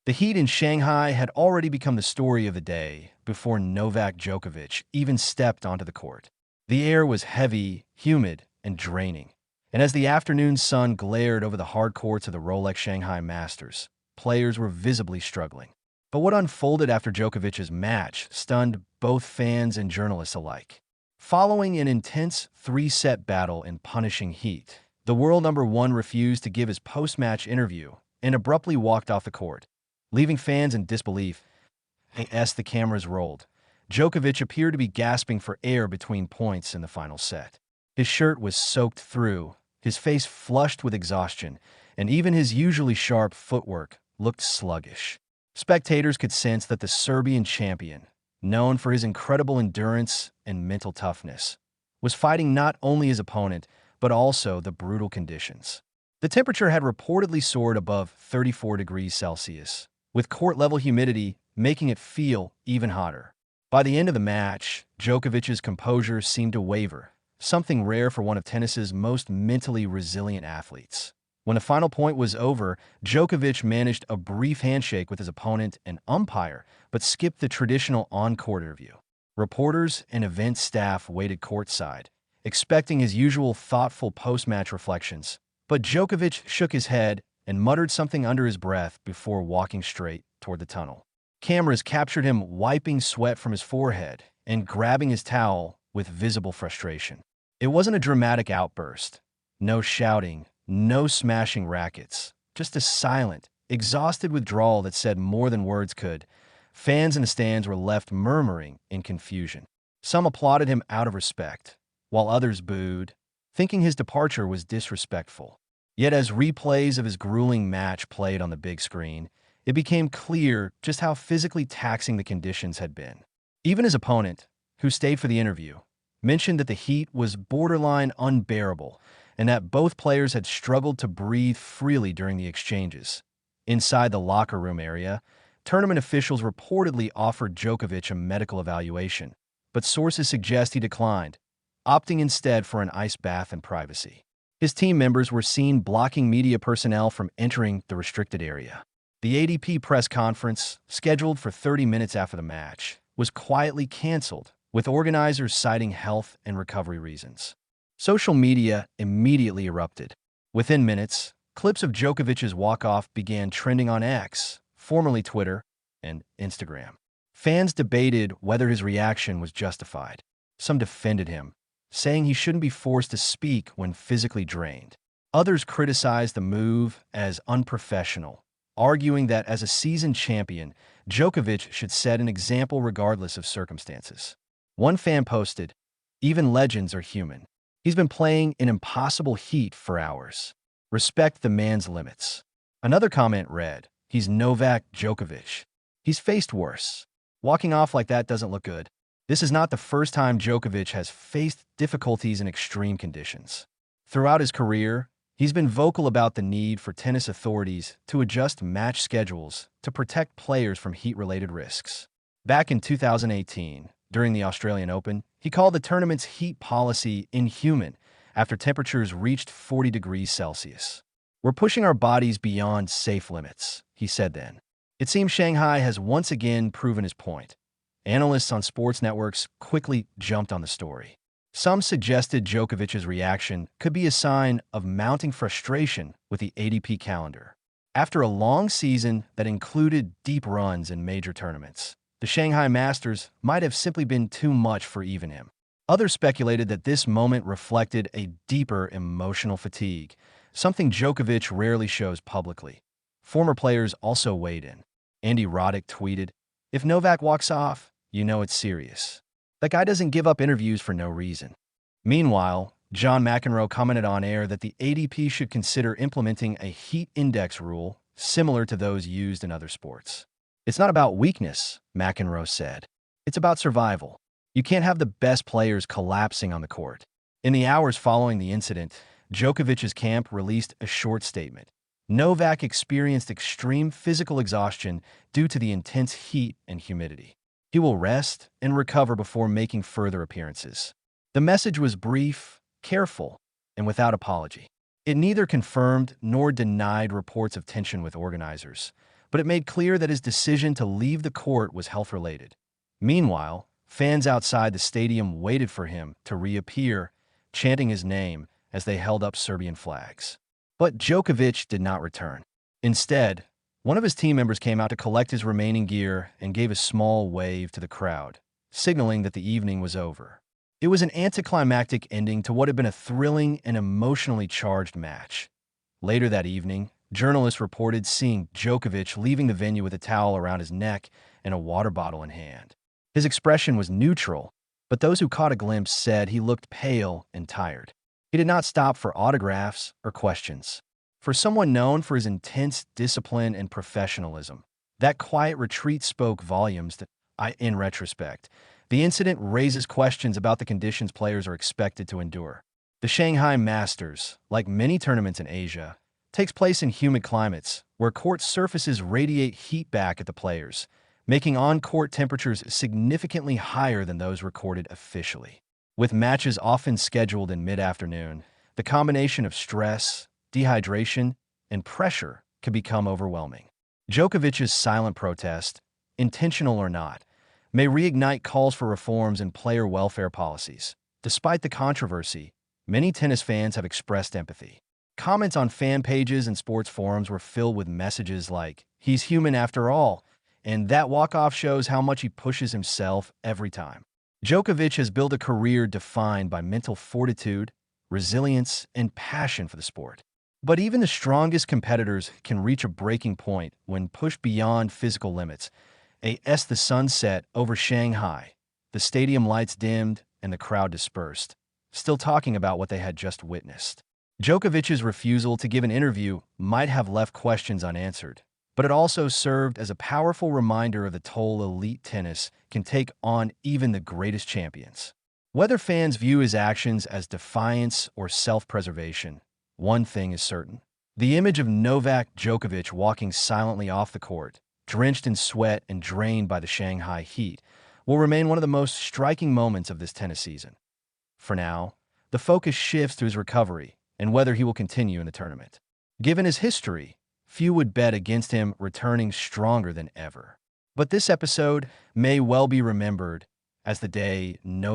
The heat in Shanghai had already become the story of the day before Novak Djokovic even stepped onto the court. The air was heavy, humid, and draining. And as the afternoon sun glared over the hard courts of the Rolex Shanghai Masters, players were visibly struggling. But what unfolded after Djokovic's match stunned both fans and journalists alike. Following an intense three-set battle in punishing heat, the world number one refused to give his post-match interview and abruptly walked off the court, leaving fans in disbelief. As the cameras rolled, Djokovic appeared to be gasping for air between points in the final set. His shirt was soaked through, his face flushed with exhaustion, and even his usually sharp footwork looked sluggish. Spectators could sense that the Serbian champion, known for his incredible endurance and mental toughness, was fighting not only his opponent, but also the brutal conditions. The temperature had reportedly soared above 34 degrees Celsius, with court-level humidity making it feel even hotter. By the end of the match, Djokovic's composure seemed to waver, something rare for one of tennis's most mentally resilient athletes. When the final point was over, Djokovic managed a brief handshake with his opponent and umpire, but skipped the traditional on-court interview. Reporters and event staff waited courtside, expecting his usual thoughtful post-match reflections. But Djokovic shook his head and muttered something under his breath before walking straight toward the tunnel. Cameras captured him wiping sweat from his forehead and grabbing his towel with visible frustration. It wasn't a dramatic outburst. No shouting, no smashing rackets, just a silent, exhausted withdrawal that said more than words could. Fans in the stands were left murmuring in confusion. Some applauded him out of respect, while others booed, thinking his departure was disrespectful. Yet as replays of his grueling match played on the big screen, it became clear just how physically taxing the conditions had been. Even his opponent, who stayed for the interview, mentioned that the heat was borderline unbearable and that both players had struggled to breathe freely during the exchanges. Inside the locker room area, tournament officials reportedly offered Djokovic a medical evaluation, but sources suggest he declined, opting instead for an ice bath and privacy. His team members were seen blocking media personnel from entering the restricted area. The ADP press conference, scheduled for 30 minutes after the match, was quietly canceled, with organizers citing health and recovery reasons. Social media immediately erupted. Within minutes, clips of Djokovic's walk-off began trending on X, formerly Twitter, and Instagram. Fans debated whether his reaction was justified. Some defended him, saying he shouldn't be forced to speak when physically drained. Others criticized the move as unprofessional, arguing that as a seasoned champion, Djokovic should set an example regardless of circumstances. One fan posted, "Even legends are human. He's been playing in impossible heat for hours. Respect the man's limits." Another comment read, "He's Novak Djokovic. He's faced worse. Walking off like that doesn't look good." This is not the first time Djokovic has faced difficulties in extreme conditions. Throughout his career, he's been vocal about the need for tennis authorities to adjust match schedules to protect players from heat-related risks. Back in 2018, during the Australian Open, he called the tournament's heat policy inhuman after temperatures reached 40 degrees Celsius. "We're pushing our bodies beyond safe limits," he said then. It seems Shanghai has once again proven his point. Analysts on sports networks quickly jumped on the story. Some suggested Djokovic's reaction could be a sign of mounting frustration with the ADP calendar. After a long season that included deep runs in major tournaments, the Shanghai Masters might have simply been too much for even him. Others speculated that this moment reflected a deeper emotional fatigue, something Djokovic rarely shows publicly. Former players also weighed in. Andy Roddick tweeted, "If Novak walks off, you know it's serious. That guy doesn't give up interviews for no reason." Meanwhile, John McEnroe commented on air that the ADP should consider implementing a heat index rule similar to those used in other sports. "It's not about weakness," McEnroe said. "It's about survival. You can't have the best players collapsing on the court." In the hours following the incident, Djokovic's camp released a short statement. Novak experienced extreme physical exhaustion due to the intense heat and humidity. He will rest and recover before making further appearances. The message was brief, careful, and without apology. It neither confirmed nor denied reports of tension with organizers, but it made clear that his decision to leave the court was health-related. Meanwhile, fans outside the stadium waited for him to reappear, chanting his name as they held up Serbian flags. But Djokovic did not return. Instead, one of his team members came out to collect his remaining gear and gave a small wave to the crowd, signaling that the evening was over. It was an anticlimactic ending to what had been a thrilling and emotionally charged match. Later that evening, journalists reported seeing Djokovic leaving the venue with a towel around his neck and a water bottle in hand. His expression was neutral, but those who caught a glimpse said he looked pale and tired. He did not stop for autographs or questions. For someone known for his intense discipline and professionalism, that quiet retreat spoke volumes. In retrospect, the incident raises questions about the conditions players are expected to endure. The Shanghai Masters, like many tournaments in Asia, takes place in humid climates where court surfaces radiate heat back at the players, making on-court temperatures significantly higher than those recorded officially. With matches often scheduled in mid-afternoon, the combination of stress, dehydration, and pressure can become overwhelming. Djokovic's silent protest, intentional or not, may reignite calls for reforms in player welfare policies. Despite the controversy, many tennis fans have expressed empathy. Comments on fan pages and sports forums were filled with messages like, "He's human after all," and "That walk-off shows how much he pushes himself every time." Djokovic has built a career defined by mental fortitude, resilience, and passion for the sport. But even the strongest competitors can reach a breaking point when pushed beyond physical limits. As the sun set over Shanghai, the stadium lights dimmed and the crowd dispersed, still talking about what they had just witnessed. Djokovic's refusal to give an interview might have left questions unanswered, but it also served as a powerful reminder of the toll elite tennis can take on even the greatest champions. Whether fans view his actions as defiance or self-preservation, one thing is certain. The image of Novak Djokovic walking silently off the court, drenched in sweat and drained by the Shanghai heat, will remain one of the most striking moments of this tennis season. For now, the focus shifts to his recovery and whether he will continue in the tournament. Given his history, few would bet against him returning stronger than ever. But this episode may well be remembered as the day Novak